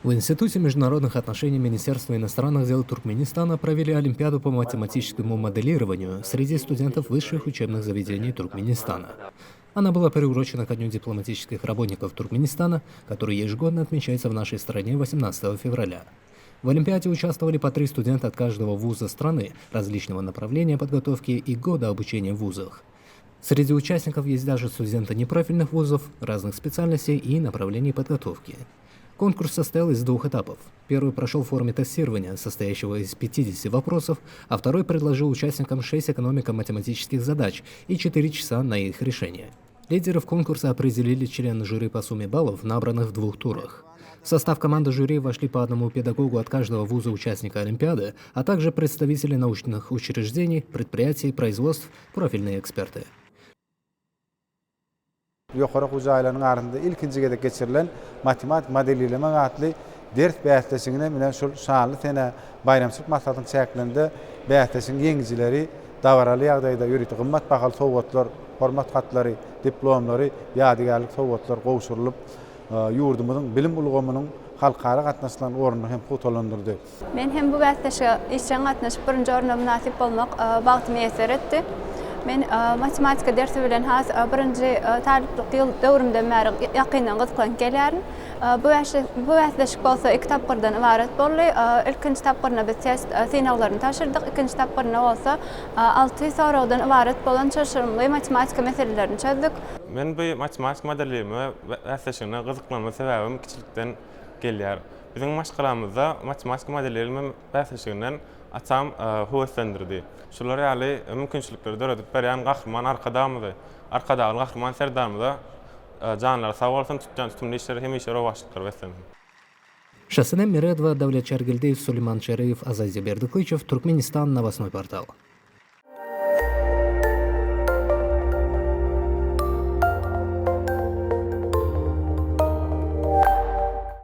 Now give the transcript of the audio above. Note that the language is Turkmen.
В Институте международных отношений Министерства иностранных дел Туркменистана провели Олимпиаду по математическому моделированию среди студентов высших учебных заведений Туркменистана. Она была приурочена ко Дню дипломатических работников Туркменистана, который ежегодно отмечается в нашей стране 18 февраля. В Олимпиаде участвовали по 3 студента от каждого вуза страны, различного направления подготовки и года обучения в вузах. Среди участников есть даже студенты непрофильных вузов, разных специальностей и направлений подготовки. Конкурс состоял из 2 этапов. Первый прошел в форме тестирования, состоящего из 50 вопросов, а второй предложил участникам 6 экономико-математических задач и 4 часа на их решение. Лидеров конкурса определили члены жюри по сумме баллов, набранных в 2 турах. В состав команды жюри вошли по одному педагогу от каждого вуза участника Олимпиады, а также представители научных учреждений, предприятий, производств, профильные эксперты. Yukarı Kuzaylarının arasında ilkinci gedek geçirilen matematik modelleme adlı ders bähtäsine bilen şol şanly tene bayramçylyk maksatyn çäklerinde bähtäsiň ýeňjileri dawaraly ýagdaýda ýürüti gymmat bahaly sowgatlar, hormat hatlary, diplomlary, ýadygarlyk sowgatlar gowşurylyp ýurdumyzyň bilim ulgamynyň halkara gatnaşylan ornuny hem putolandyrdy. Men hem bu bähtäşe işçiň gatnaşyp birinji orna münasip bolmak bagtymy eser etdi. Men matematika dersi bilen has birinji taliplik ýyl döwrümden bäri ýakyndan gyzyklan gelýärin. Bu wäsleşik bolsa 2 tapgyrdan ibaret boldy. Ilkinji tapgyrna biz test synaglaryny taşyrdyk. Ikinji tapgyrna bolsa 6 soragdan ibaret bolan çaşyrymly matematika meselelerini çözdük. Men bu matematik modelleme wäsleşigine gyzyklanma sebäbim kiçilikden gelýär. Bizim maşgalamyzda matematika modelleme wäsleşiginden atam höweslendirdi. Şular ýaly mümkinçilikleri döredip berýän gahrman arkadamydy. Arkadagy gahrman serdamyda janlar sag bolsun tutjan tutumly işleri hemişe rowaşlyklary weslendim. Шасынем Миредова, Давлет Чаргильдеев, Сулейман Чараев, Азазия Бердыклычев, Туркменистан, новостной портал.